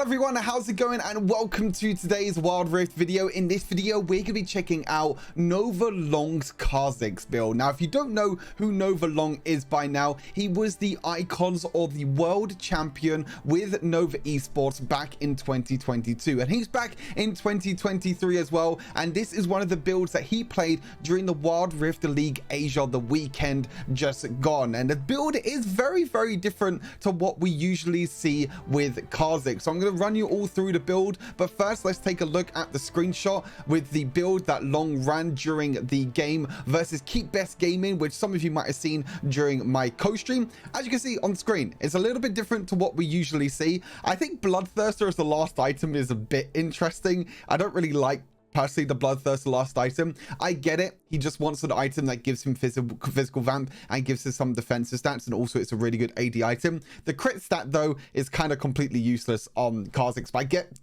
everyone, how's it going, and welcome to today's Wild Rift video. In this video we're gonna be checking out Nova Long's Kha'Zix build. Now if you don't know who Nova Long is by now, he was the icons or the world champion with Nova Esports back in 2022, and he's back in 2023 as well, and this is one of the builds that he played during the Wild Rift League Asia the weekend just gone. And the build is very different to what we usually see with Kha'Zix. So I'm going to run you all through the build, but first let's take a look at the screenshot with the build that Long ran during the game versus Keep Best Gaming, which some of you might have seen during my co-stream. As you can see on screen, it's a little bit different to what we usually see. I think Bloodthirster as the last item is a bit interesting. I don't really like personally the Bloodthirster last item. I get it, he just wants an item that gives him physical vamp and gives him some defensive stats, and also it's a really good AD item. The crit stat though is kind of completely useless on Kha'Zix, but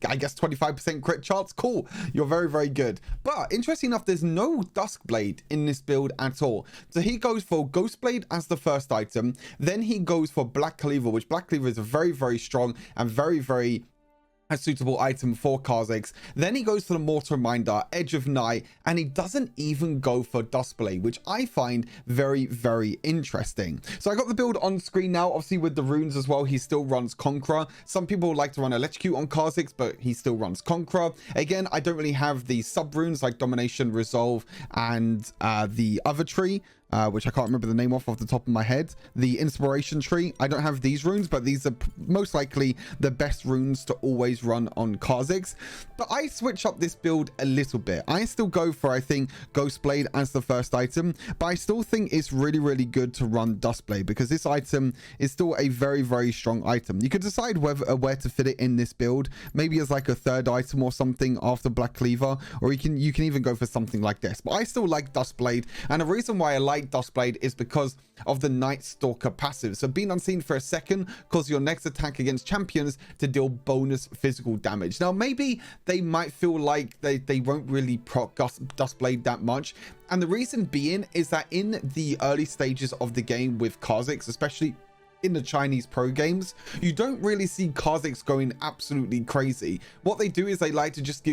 I guess 25% crit chance. Cool, you're very good. But interesting enough, there's no Duskblade in this build at all. So he goes for Ghostblade as the first item, then he goes for Black Cleaver, which Black Cleaver is a very strong and very a suitable item for Kha'Zix. Then he goes for the Mortar Reminder, Edge of Night, and he doesn't even go for Duskblade, which I find very interesting. So I got the build on screen now, obviously with the runes as well. He still runs Conqueror. Some people like to run Electrocute on Kha'Zix, but he still runs Conqueror. Again, I don't really have the sub runes like Domination, Resolve, and the other tree, which I can't remember the name off the top of my head. The Inspiration Tree, I don't have these runes, but these are most likely the best runes to always run on Kha'Zix. But I switch up this build a little bit. I still go for, I think, Ghostblade as the first item, but I still think it's really good to run Duskblade, because this item is still a very strong item. You could decide where to fit it in this build, maybe as like a third item or something after Black Cleaver, or you can even go for something like this. But I still like Duskblade, and the reason why I like Duskblade is because of the Night Stalker passive. So being unseen for a second causes your next attack against champions to deal bonus physical damage. Now maybe they might feel like they won't really proc Duskblade that much, and the reason being is that in the early stages of the game with Kha'Zix, especially in the Chinese pro games, you don't really see Kha'Zix going absolutely crazy. What they do is they like to just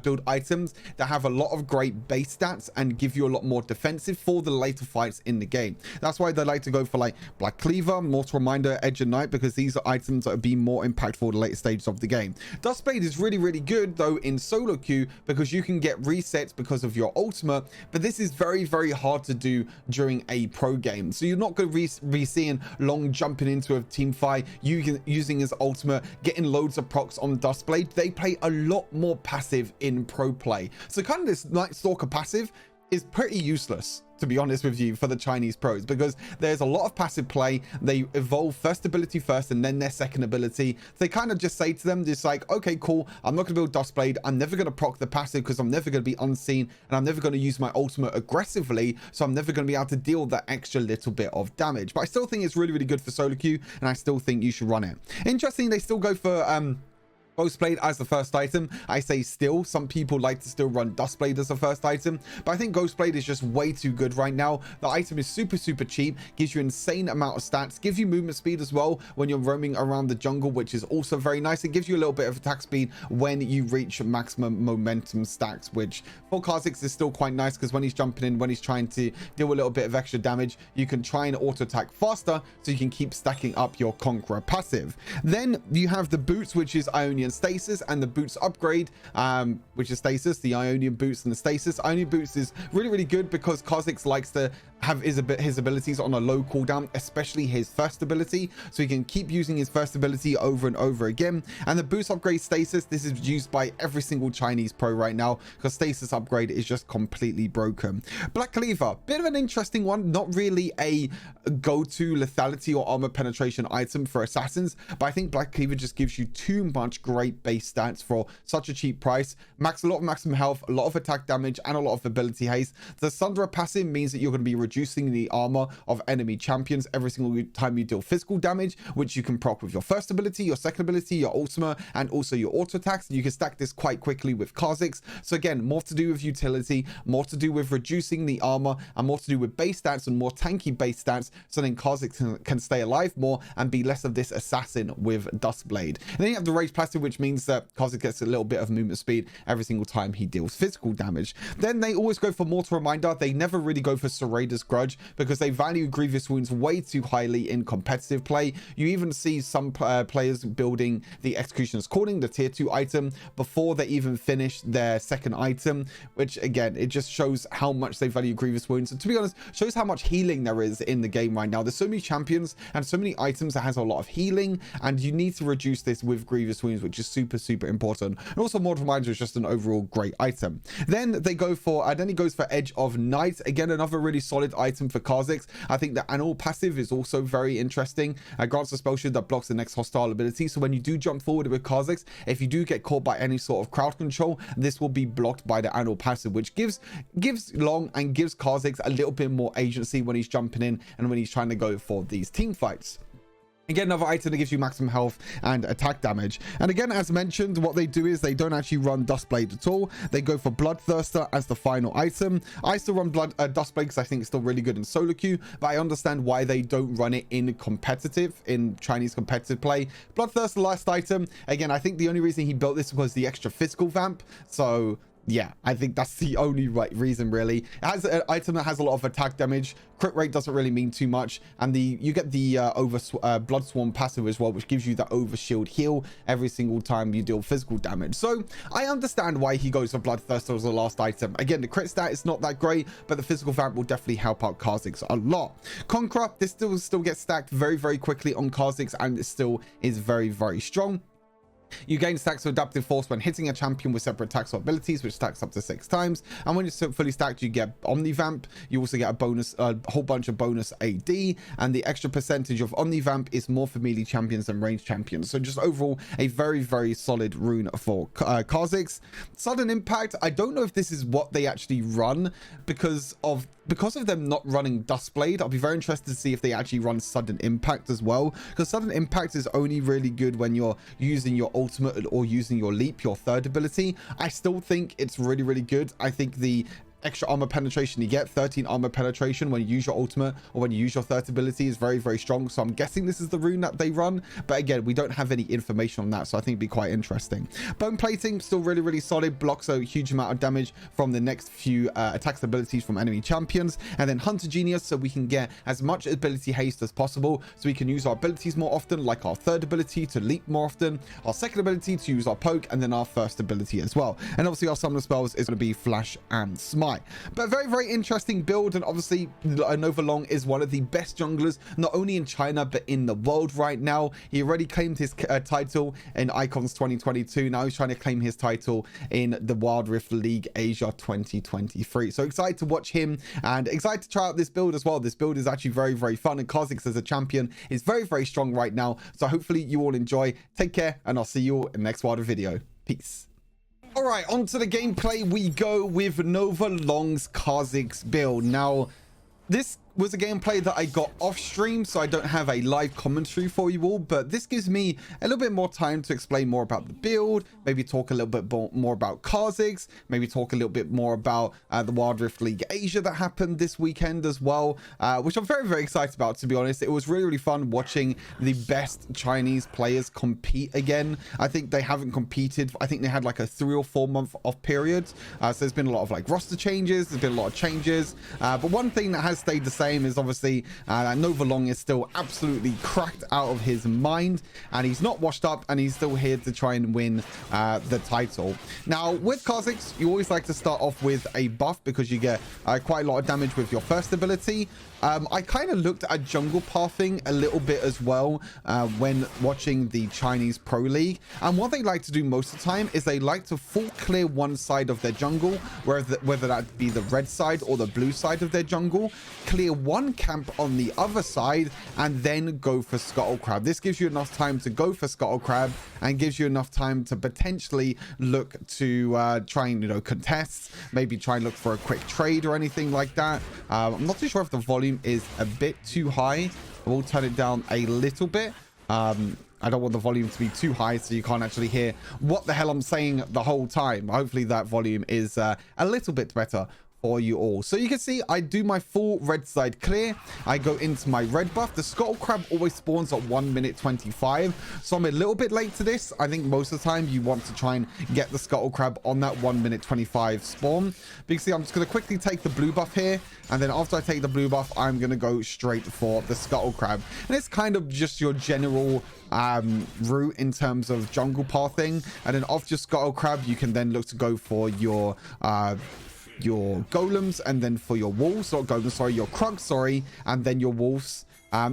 build items that have a lot of great base stats and give you a lot more defensive for the later fights in the game. That's why they like to go for like Black Cleaver, Mortal Reminder, Edge of Night, because these are items that will be more impactful in the later stages of the game. Duskblade is really good though in solo queue, because you can get resets because of your ultimate, but this is very hard to do during a pro game. So you're not going to be seeing Long jumping into a team fight, using his ultimate, getting loads of procs on Duskblade. They play a lot more passive in pro play. So kind of this Night Stalker passive is pretty useless, to be honest with you, for the Chinese pros, because there's a lot of passive play. They evolve first ability first and then their second ability. They kind of just say to them, just like, okay, cool, I'm not gonna build Duskblade, I'm never gonna proc the passive because I'm never gonna be unseen, and I'm never gonna use my ultimate aggressively, so I'm never gonna be able to deal that extra little bit of damage. But I still think it's really good for solo queue, and I still think you should run it. Interesting, they still go for Ghostblade as the first item. I say still, some people like to still run Duskblade as the first item, but I think Ghostblade is just way too good right now. The item is super cheap, gives you insane amount of stats, gives you movement speed as well when you're roaming around the jungle, which is also very nice. It gives you a little bit of attack speed when you reach maximum momentum stacks, which for Kha'Zix is still quite nice, because when he's jumping in, when he's trying to deal a little bit of extra damage, you can try and auto attack faster, so you can keep stacking up your Conqueror passive. Then you have the boots, which is Ionian Stasis, and the boots upgrade, which is Stasis, the Ionian boots and the Stasis. Ionian boots is really good because Kha'Zix likes to have his abilities on a low cooldown, especially his first ability, so he can keep using his first ability over and over again. And the boost upgrade Stasis, this is used by every single Chinese pro right now, because Stasis upgrade is just completely broken. Black Cleaver, bit of an interesting one, not really a go-to lethality or armor penetration item for assassins, but I think Black Cleaver just gives you too much great base stats for such a cheap price. A lot of maximum health, a lot of attack damage, and a lot of ability haste. The Sundra passive means that you're going to be reducing the armor of enemy champions every single time you deal physical damage, which you can proc with your first ability, your second ability, your ultimate, and also your auto attacks. You can stack this quite quickly with Kha'Zix. So again, more to do with utility, more to do with reducing the armor, and more to do with base stats and more tanky base stats, so then Kha'Zix can stay alive more and be less of this assassin with Duskblade. And then you have the Rage passive, which means that Kha'Zix gets a little bit of movement speed every single time he deals physical damage. Then they always go for Mortal Reminder. They never really go for Serrader's Grudge because they value Grievous Wounds way too highly in competitive play. You even see some players building the Executioner's Calling, the tier 2 item, before they even finish their second item, which again, it just shows how much they value Grievous Wounds. And to be honest, shows how much healing there is in the game right now. There's so many champions and so many items that has a lot of healing, and you need to reduce this with Grievous Wounds, which is super important. And also Mortal Reminder is just an overall great item. Then they go for then he goes for Edge of Night, again another really solid item for Kha'Zix. I think the Annual passive is also very interesting. Grants a spell shield that blocks the next hostile ability, so when you do jump forward with Kha'Zix, if you do get caught by any sort of crowd control, this will be blocked by the Annual passive, which gives Long and gives Kha'Zix a little bit more agency when he's jumping in and when he's trying to go for these team fights. Again, another item that gives you maximum health and attack damage. And again, as mentioned, what they do is they don't actually run Dustblade at all. They go for Bloodthirster as the final item. I still run Dustblade because I think it's still really good in solo queue, but I understand why they don't run it in Chinese competitive play. Bloodthirster, last item. Again, I think the only reason he built this was the extra physical vamp. So yeah, I think that's the only right reason, really. It has an item that has a lot of attack damage. Crit rate doesn't really mean too much, and you get the Blood Swarm passive as well, which gives you that overshield heal every single time you deal physical damage. So I understand why he goes for Bloodthirster as the last item. Again, the crit stat is not that great, but the physical vamp will definitely help out Kha'Zix a lot. Conqueror, this still gets stacked very quickly on Kha'Zix, and it still is very strong. You gain stacks of adaptive force when hitting a champion with separate attacks or abilities, which stacks up to 6 times. And when you're fully stacked, you get Omnivamp. You also get a whole bunch of bonus AD, and the extra percentage of Omnivamp is more for melee champions than ranged champions. So just overall, a very solid rune for Kha'Zix. Sudden Impact, I don't know if this is what they actually run because of them not running Dustblade. I'll be very interested to see if they actually run Sudden Impact as well, because Sudden Impact is only really good when you're using your ultimate or using your leap, your third ability. I still think it's really good. I think the extra armor penetration you get, 13 armor penetration when you use your ultimate or when you use your third ability, is very strong. So I'm guessing this is the rune that they run, but again, we don't have any information on that, so I think it'd be quite interesting. Bone Plating, still really solid, blocks a huge amount of damage from the next few attacks abilities from enemy champions. And then Hunter Genius, so we can get as much ability haste as possible, so we can use our abilities more often, like our third ability to leap more often, our second ability to use our poke, and then our first ability as well. And obviously our summoner spells is going to be Flash and Smite. But very interesting build, and obviously Nova Long is one of the best junglers, not only in China but in the world right now. He already claimed his title in Icons 2022. Now he's trying to claim his title in the Wild Rift League Asia 2023. So excited to watch him and excited to try out this build as well. This build is actually very fun, and Kha'Zix as a champion is very strong right now. So hopefully you all enjoy. Take care, and I'll see you all in the next Wild Rift video. Peace. All right, on to the gameplay we go with Nova Long's Kha'Zix build. Now, this was a gameplay that I got off stream, so I don't have a live commentary for you all, but this gives me a little bit more time to explain more about the build, maybe talk a little bit more about Kha'Zix, maybe talk a little bit more about the Wild Rift League Asia that happened this weekend as well, which I'm very excited about, to be honest. It was really fun watching the best Chinese players compete again. I think they haven't competed. I think they had like a 3 or 4 month off period, so there's been a lot of like roster changes, there's been a lot of changes, but one thing that has stayed the same is obviously Nova Long is still absolutely cracked out of his mind, and he's not washed up, and he's still here to try and win the title. Now with Kha'Zix, you always like to start off with a buff because you get quite a lot of damage with your first ability. I kind of looked at jungle pathing a little bit as well when watching the Chinese Pro League, and what they like to do most of the time is they like to full clear one side of their jungle, whether that be the red side or the blue side of their jungle, clear one camp on the other side, and then go for Scuttle Crab. This gives you enough time to go for Scuttle Crab and gives you enough time to potentially look to try and, you know, contest, maybe try and look for a quick trade or anything like that. I'm not too sure if the volume is a bit too high. I will turn it down a little bit. I don't want the volume to be too high so you can't actually hear what the hell I'm saying the whole time. Hopefully that volume is a little bit better for you all. So you can see I do my full red side clear. I go into my red buff. The scuttle crab always spawns at 1 minute 25, so I'm a little bit late to this. I think most of the time you want to try and get the scuttle crab on that 1 minute 25 spawn. But you can see I'm just going to quickly take the blue buff here, and then after I take the blue buff, I'm going to go straight for the scuttle crab. And it's kind of just your general route in terms of jungle pathing, and then off your scuttle crab you can then look to go for your golems, and then for your wolves, or golems, sorry, your krugs, sorry, and then your wolves.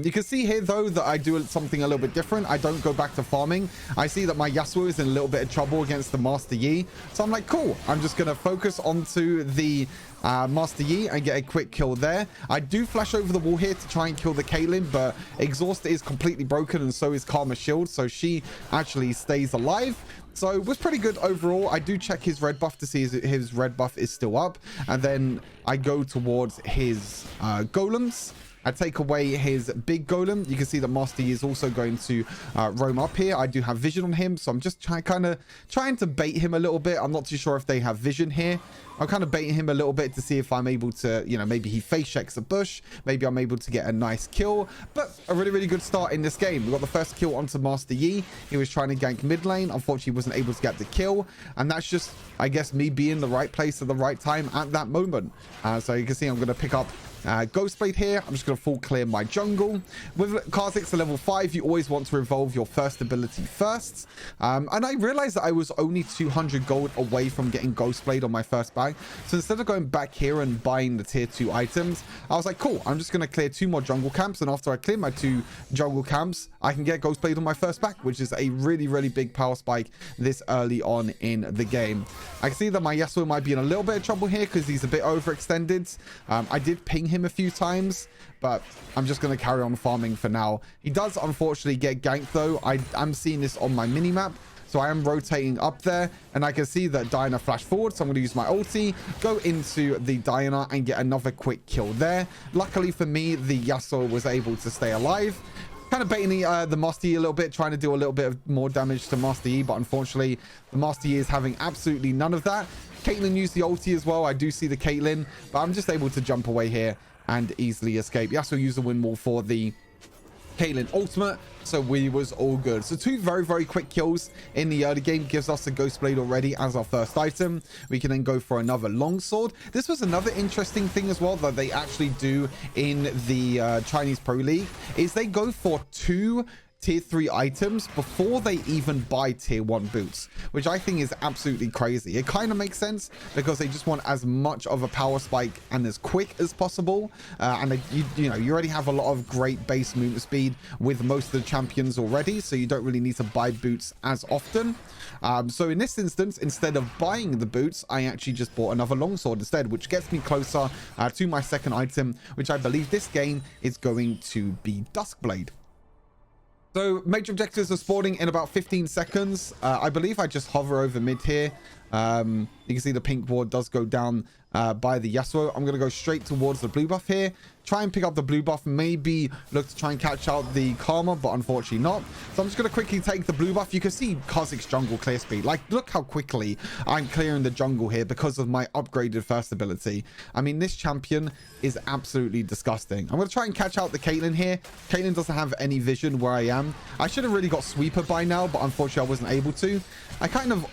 You can see here though that I do something a little bit different. I don't go back to farming. I see that my Yasuo is in a little bit of trouble against the Master Yi, so I'm like, cool, I'm just gonna focus onto the Master Yi and get a quick kill there. I do flash over the wall here to try and kill the Caitlyn, but Exhaust is completely broken, and so is Karma's shield, so she actually stays alive. So it was pretty good overall. I do check his red buff to see his red buff is still up, and then I go towards his golems. I take away his big golem. You can see that Master Yi is also going to roam up here. I do have vision on him, so I'm just trying to bait him a little bit. I'm not too sure if they have vision here. I'm kind of baiting him a little bit to see if I'm able to, you know, maybe he face checks a bush. Maybe I'm able to get a nice kill. But a really, really good start in this game. We got the first kill onto Master Yi. He was trying to gank mid lane. Unfortunately, he wasn't able to get the kill. And that's just, I guess, me being in the right place at the right time at that moment. So you can see I'm going to pick up Ghostblade here. I'm just going to full clear my jungle. With Kha'Zix at level 5, you always want to evolve your first ability first. And I realized that I was only 200 gold away from getting Ghostblade on my first bag. So instead of going back here and buying the tier 2 items, I was like, cool, I'm just going to clear 2 more jungle camps. And after I clear my 2 jungle camps, I can get Ghostblade on my first bag, which is a really, really big power spike this early on in the game. I can see that my Yasuo might be in a little bit of trouble here because he's a bit overextended. I did ping him a few times, but I'm just going to carry on farming for now. He does unfortunately get ganked though. I'm seeing this on my mini map, so I am rotating up there, and I can see that Diana flashed forward, so I'm going to use my ulti, go into the Diana and get another quick kill there. Luckily for me, the Yasuo was able to stay alive. Kind of baiting the Master Yi a little bit, trying to do a little bit of more damage to Master Yi, but unfortunately the Master Yi is having absolutely none of that. Caitlyn used the ulti as well. I do see the Caitlyn, but I'm just able to jump away here and easily escape. Yasuo used the windwall for the Caitlyn ultimate, so we was all good. So 2 very, very quick kills in the early game gives us the Ghostblade already as our first item. We can then go for another longsword. This was another interesting thing as well that they actually do in the Chinese Pro League, is they go for 2 tier 3 items before they even buy tier 1 boots, which I think is absolutely crazy. It kind of makes sense because they just want as much of a power spike and as quick as possible, and you know, you already have a lot of great base movement speed with most of the champions already, so you don't really need to buy boots as often. So in this instance, instead of buying the boots, I actually just bought another longsword instead, which gets me closer to my second item, which I believe this game is going to be Duskblade. So major objectives are spawning in about 15 seconds. I believe I just hover over mid here. You can see the pink ward does go down by the Yasuo. I'm going to go straight towards the blue buff here. Try and pick up the blue buff. Maybe look to try and catch out the Karma, but unfortunately not. So I'm just going to quickly take the blue buff. You can see Kha'Zix jungle clear speed. Like, look how quickly I'm clearing the jungle here because of my upgraded first ability. I mean, this champion is absolutely disgusting. I'm going to try and catch out the Caitlyn here. Caitlyn doesn't have any vision where I am. I should have really got sweeper by now, but unfortunately I wasn't able to. I kind of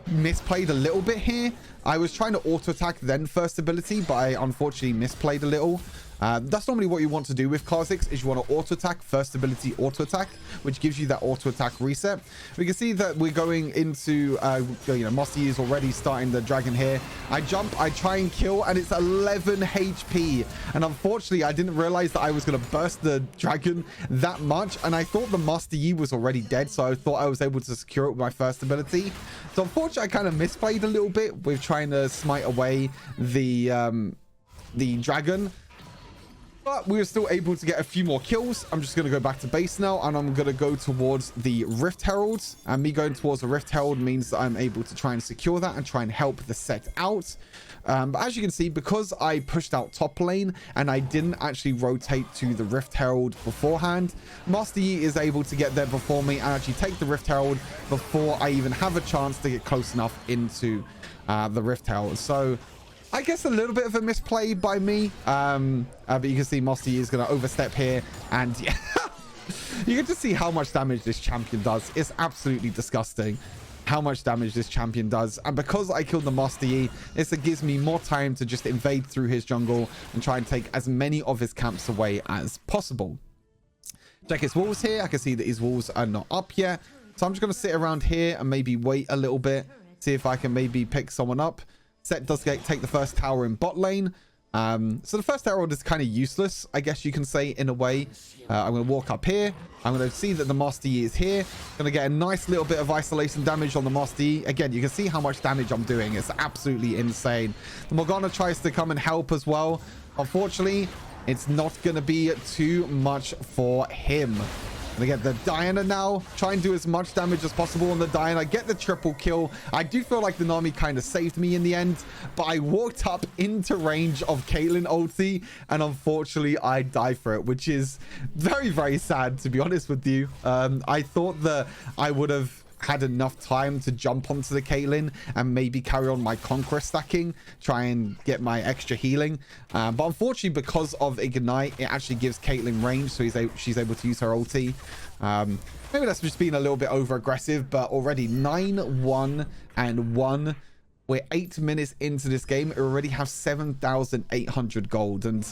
misplayed a little bit here. I was trying to auto attack then first ability, but I unfortunately misplayed a little. That's normally what you want to do with Kha'Zix, is you want to auto attack first ability auto attack, which gives you that auto attack reset. We can see that we're going into you know, Master Yi is already starting the dragon here. I jump, I try and kill, and it's 11 HP, and unfortunately I didn't realize that I was going to burst the dragon that much, and I thought the Master Yi was already dead, so I thought I was able to secure it with my first ability. So unfortunately I kind of misplayed a little bit with trying to smite away the dragon. But we were still able to get a few more kills. I'm just going to go back to base now, and I'm going to go towards the Rift Herald. And me going towards the Rift Herald means that I'm able to try and secure that and try and help the set out. But as you can see, because I pushed out top lane and I didn't actually rotate to the Rift Herald beforehand, Master Yi is able to get there before me and actually take the Rift Herald before I even have a chance to get close enough into the Rift Herald. So I guess a little bit of a misplay by me. But you can see Mossy is going to overstep here. And yeah, you can just see how much damage this champion does. It's absolutely disgusting how much damage this champion does. And because I killed the Master Yi, this gives me more time to just invade through his jungle and try and take as many of his camps away as possible. Check his walls here. I can see that his walls are not up yet. So I'm just going to sit around here and maybe wait a little bit. See if I can maybe pick someone up. Set does take the first tower in bot lane. So the first herald is kind of useless, I guess you can say, in a way. I'm going to walk up here. I'm going to see that the Master Yi is here. Going to get a nice little bit of isolation damage on the Master Yi. Again, you can see how much damage I'm doing. It's absolutely insane. The Morgana tries to come and help as well. Unfortunately, it's not going to be too much for him. Gonna get the Diana now. Try and do as much damage as possible on the Diana. Get the triple kill. I do feel like the Nami kind of saved me in the end, but I walked up into range of Caitlyn ulti, and unfortunately I died for it, which is very, very sad, to be honest with you. I thought that I would have had enough time to jump onto the Caitlyn and maybe carry on my conquest stacking, try and get my extra healing, but unfortunately because of Ignite, it actually gives Caitlyn range, so she's able to use her ulti. Maybe that's just being a little bit over aggressive, but already 9-1 and 1. We're 8 minutes into this game. We already have 7,800 gold, and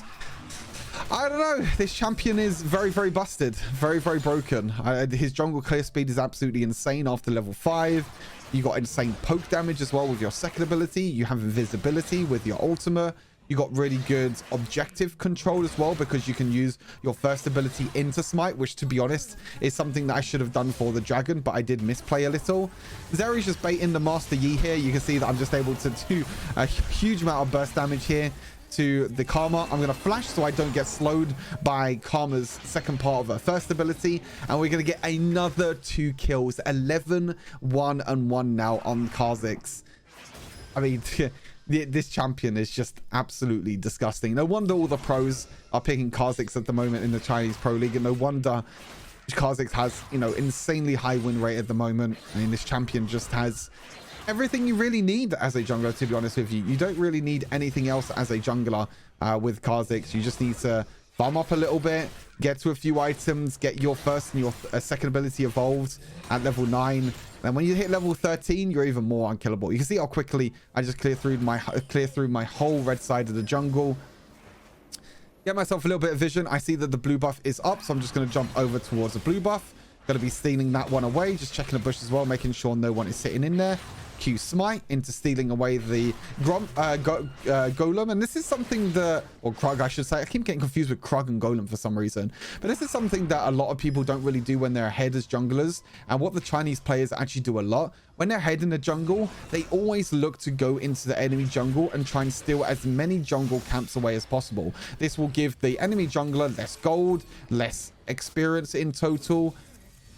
I don't know. This champion is very, very busted. Very, very broken. His jungle clear speed is absolutely insane after level 5. You got insane poke damage as well with your second ability. You have invisibility with your ultimate. You got really good objective control as well, because you can use your first ability into smite, which, to be honest, is something that I should have done for the dragon, but I did misplay a little. Zeri's just baiting the Master Yi here. You can see that I'm just able to do a huge amount of burst damage here to the Karma. I'm going to flash so I don't get slowed by Karma's second part of her first ability, and we're going to get another 2 kills. 11-1 and 1 now on Kha'Zix. I mean, this champion is just absolutely disgusting. No wonder all the pros are picking Kha'Zix at the moment in the Chinese Pro League, and no wonder Kha'Zix has, you know, insanely high win rate at the moment. I mean, this champion just has everything you really need as a jungler, to be honest with you. You don't really need anything else as a jungler with Kha'Zix. You just need to farm up a little bit, get to a few items, get your first and your second ability evolved at level 9. And when you hit level 13, you're even more unkillable. You can see how quickly I just clear through my whole red side of the jungle. Get myself a little bit of vision. I see that the blue buff is up, so I'm just going to jump over towards the blue buff. Going to be stealing that one away, just checking the bush as well, making sure no one is sitting in there. Q smite into stealing away the golem, and this is something that, or Krug I should say, I keep getting confused with Krug and golem for some reason, but this is something that a lot of people don't really do when they're ahead as junglers, and what the Chinese players actually do a lot when they're ahead in the jungle, they always look to go into the enemy jungle and try and steal as many jungle camps away as possible. This will give the enemy jungler less gold, less experience in total,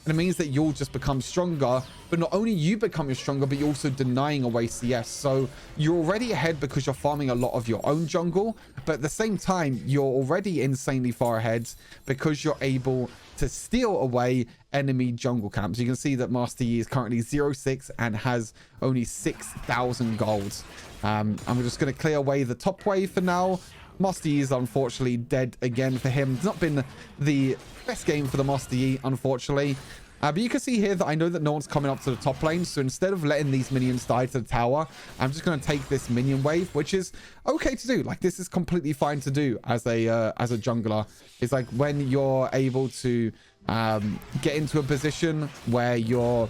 and it means that you'll just become stronger. But not only you becoming stronger, but you're also denying away CS. So you're already ahead because you're farming a lot of your own jungle. But at the same time, you're already insanely far ahead because you're able to steal away enemy jungle camps. You can see that Master Yi is currently 0-6 and has only 6,000 gold. I'm just going to clear away the top wave for now. Master Yi is unfortunately dead again for him. It's not been the best game for the Master Yi, unfortunately. But you can see here that I know that no one's coming up to the top lane. So instead of letting these minions die to the tower, I'm just going to take this minion wave, which is okay to do. Like, this is completely fine to do as a jungler. It's like when you're able to get into a position where you're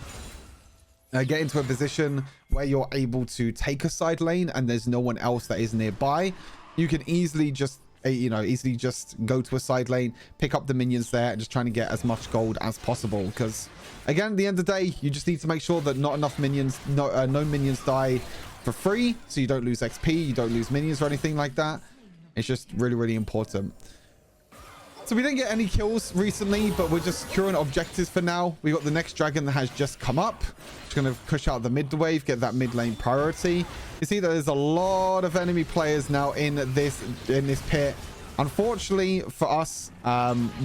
able to take a side lane and there's no one else that is nearby. You can easily just go to a side lane, pick up the minions there, and just trying to get as much gold as possible. Because again, at the end of the day, you just need to make sure that not enough minions, no minions die for free, so you don't lose XP, you don't lose minions or anything like that. It's just really, really important. So we didn't get any kills recently, but we're just securing objectives for now. We got the next dragon that has just come up. Just going to push out the mid wave, get that mid lane priority. You see that there's a lot of enemy players now in this pit. Unfortunately for us,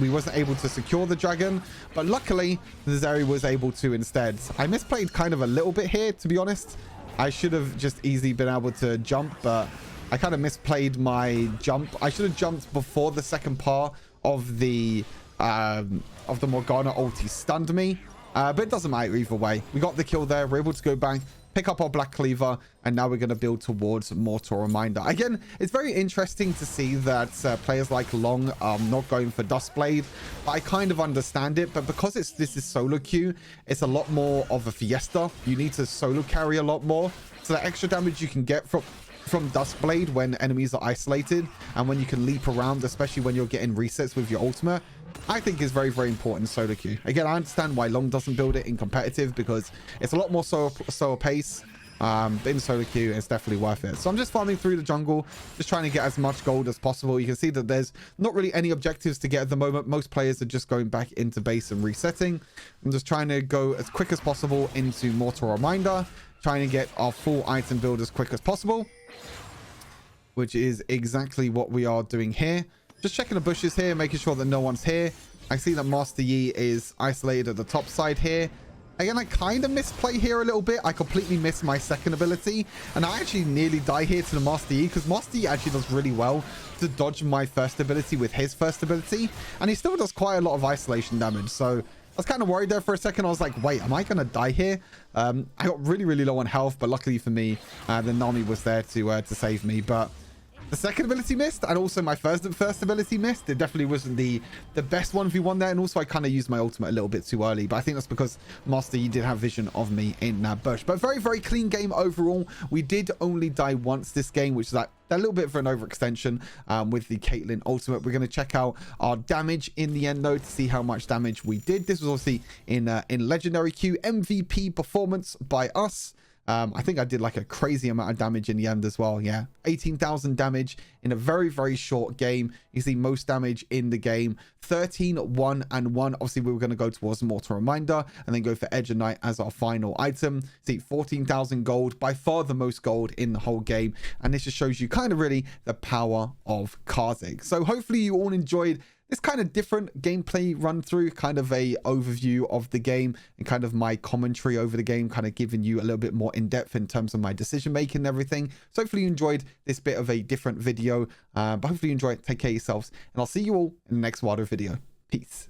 we wasn't able to secure the dragon, but luckily the Zeri was able to instead. I misplayed kind of a little bit here, to be honest. I should have just easily been able to jump, but I kind of misplayed my jump. I should have jumped before the second part of the Morgana ult. He stunned me. But it doesn't matter either way. We got the kill there. We're able to go back, pick up our Black Cleaver, and now we're going to build towards Mortal Reminder. Again, it's very interesting to see that players like Long are not going for Dustblade. I kind of understand it, but because this is solo queue, it's a lot more of a fiesta. You need to solo carry a lot more. So the extra damage you can get from Dustblade when enemies are isolated, and when you can leap around, especially when you're getting resets with your ultimate, I think is very, very important in solo queue. Again, I understand why Long doesn't build it in competitive, because it's a lot more slower pace. But in solo queue, it's definitely worth it. So I'm just farming through the jungle, just trying to get as much gold as possible. You can see that there's not really any objectives to get at the moment. Most players are just going back into base and resetting. I'm just trying to go as quick as possible into Mortal Reminder, trying to get our full item build as quick as possible, which is exactly what we are doing here. Just checking the bushes here, making sure that no one's here. I see that Master Yi is isolated at the top side here. Again, I kind of misplay here a little bit. I completely miss my second ability, and I actually nearly die here to the Master Yi, because Master Yi actually does really well to dodge my first ability with his first ability, and he still does quite a lot of isolation damage. So I was kind of worried there for a second. I was like, wait, am I going to die here? I got really, really low on health, but luckily for me, the Nami was there to save me. But the second ability missed, and also my first ability missed. It definitely wasn't the best 1v1 there, and also I kind of used my ultimate a little bit too early, but I think that's because Master Yi did have vision of me in that bush. But very, very clean game overall. We did only die once this game, which is like a little bit of an overextension with the Caitlyn ultimate. We're going to check out our damage in the end though to see how much damage we did. This was obviously in legendary queue. MVP performance by us. I think I did like a crazy amount of damage in the end as well. Yeah, 18,000 damage in a very, very short game. You see most damage in the game. 13, 1, and 1. Obviously, we were going to go towards Mortal Reminder and then go for Edge of Night as our final item. See, 14,000 gold, by far the most gold in the whole game. And this just shows you kind of really the power of Kha'Zix. So hopefully you all enjoyed this kind of different gameplay run through, kind of a overview of the game and kind of my commentary over the game, kind of giving you a little bit more in depth in terms of my decision making and everything. So hopefully you enjoyed this bit of a different video, but hopefully you enjoy it. Take care of yourselves, and I'll see you all in the next Wilder video. Peace.